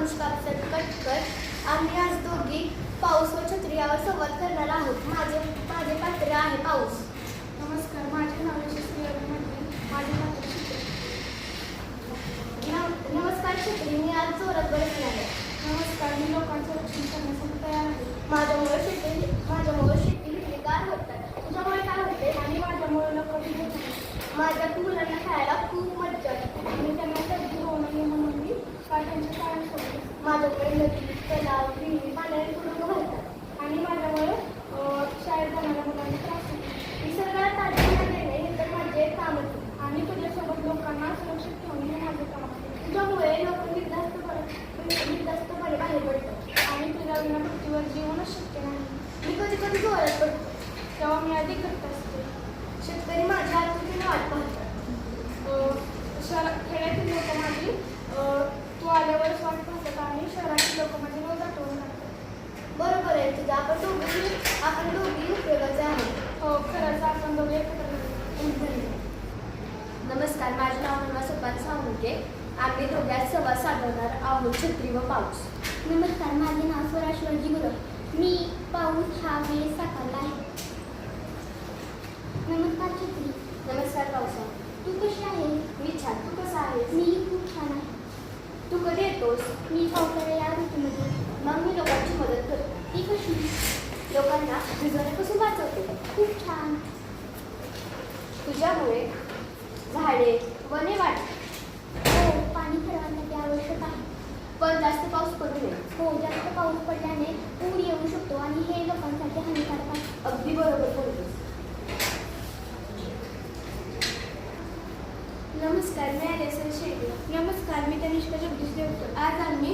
अनुष्का कटकर. आम्ही आज दोघी पाऊस व छत्री यावर संवाद करणार आहोत. माझे पात्र आहे पाऊस. नमस्कार, माझे नाव यशस्वी अभिनंदन. माझे पात्र नमस्कार छत्री, मी आज जोरात बसणार आहे. नमस्कार, मी लोकांचे रक्षण करण्यासाठी तयार आहे. माझ्यामुळे शेती हिरवीगार होतात. तुझ्यामुळे काय होते? आणि माझ्यामुळे लोक विजय माझ्या मुलांना खेळायला खूप मज्जा येते. आणि त्यांना सर्दी होऊ नये म्हणून मी काठांचे कायम सोडते. माझ्यामुळे नदी, तलाव, विहिरी पाण्याने पूर्ण भरतात. आणि माझ्यामुळे शाळेत जाणाऱ्या मुलांना त्रास होतो. निसर्गाला ताजगी देणे हे तर माझे कामच आहे. आणि तुझ्यासोबत लोकांना सुरक्षित ठेवणे हे माझे काम आहे. तुझ्यामुळे लोक निर्धास्तपणे बाहेर पडतात. आणि तुझ्या विना पृथ्वीवर जीवनच शक्य नाही. मी कधी कधी जोरात पडतो. तेव्हा मी अधिक करत असते. शेतकरी माझ्या आतुरतेने वाट पाहतात. खेड्यातील लोक माझी तू आल्यावरच वाट पाहतात आणि शहरातील लोक माझी रोज आठवण काढतात. बरोबर आहे तुझं. आपण दोघी उपयोगाचे आहोत. हो, खरंच आपण दोघे एकत्र राहू. नमस्कार, माझे नाव हेमा सोपान साळुंखे. आम्ही दोघ्यात संवाद साधवणार आहोत छत्री व पाऊस. नमस्कार, माझे नाव स्वरा शिवाजी गुरव. मी पाऊस हा वेळ साकारला आहे. नमस्कार छत्री. नमस्कार पावसा. तू कशी आहे? मी छान. तू कसा आहेस? मी खूप छान आहे. तू कधी येतोस? मी पावसाळ्या या ऋतूमध्ये. मग मी लोकांची मदत करते. ती कशी? लोकांना भिजवण्यापासून वाचवते. खूप छान. तुझ्यामुळे झाडे वने वाढतात. हो, पाणी ठरवण्यासाठी आवश्यक आहे. पण जास्त पाऊस पडू नये. हो, जास्त पाऊस पडल्याने पूर येऊ शकतो आणि हे लोकांसाठी हानिकारक आहे. अगदी बरोबर बोलतोस. नमस्कार, मी आलेसर शेटे. नमस्कार, मी तनिष्का जगदीश देवकर. आज आम्ही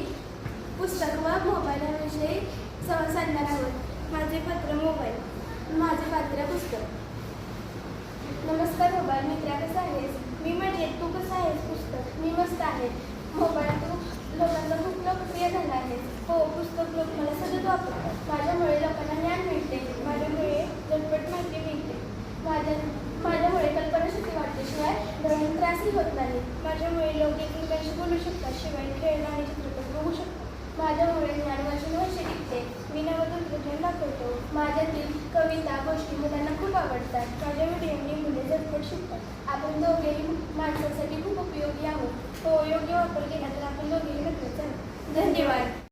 पुस्तक व मोबाईलविषयी संवाद साधणार आहोत. माझे पात्र मोबाईल, माझे पात्र पुस्तक. नमस्कार मोबाईल मित्रा, कसा आहेस? मी मजेत. तू कसा आहेस? पुस्तक, मी मस्त आहे. मोबाईल तू लोकांचा खूप लोकप्रिय झाला आहे. हो, पुस्तक लोक मला सतत वापरतात. माझ्यामुळे लोकांना ज्ञान मिळते. माझ्यामुळे झटपट माहिती मिळते. माझ्यामुळे कल्पनाशक्ती वाढते. शिवाय धरून त्रासही होत नाही. माझ्यामुळे लोक एकमेकांशी बोलू शकतात. शिवाय खेळ आणि चित्रपट बघू शकतात. माझ्यामुळे ज्ञानवाचन वर्षे टिकते. मी नवतंत्रज्ञान दाखवतो. माझ्यातील कविता गोष्टी मुलांना खूप आवडतात. माझ्या व्हिडिओनी मुले झटपट शिकतात. आपण दोघेही माणसासाठी खूप उपयोगी आहोत. हो, योग्य वापर केला तर आपण दोघेही नक्कीच आहोत. धन्यवाद.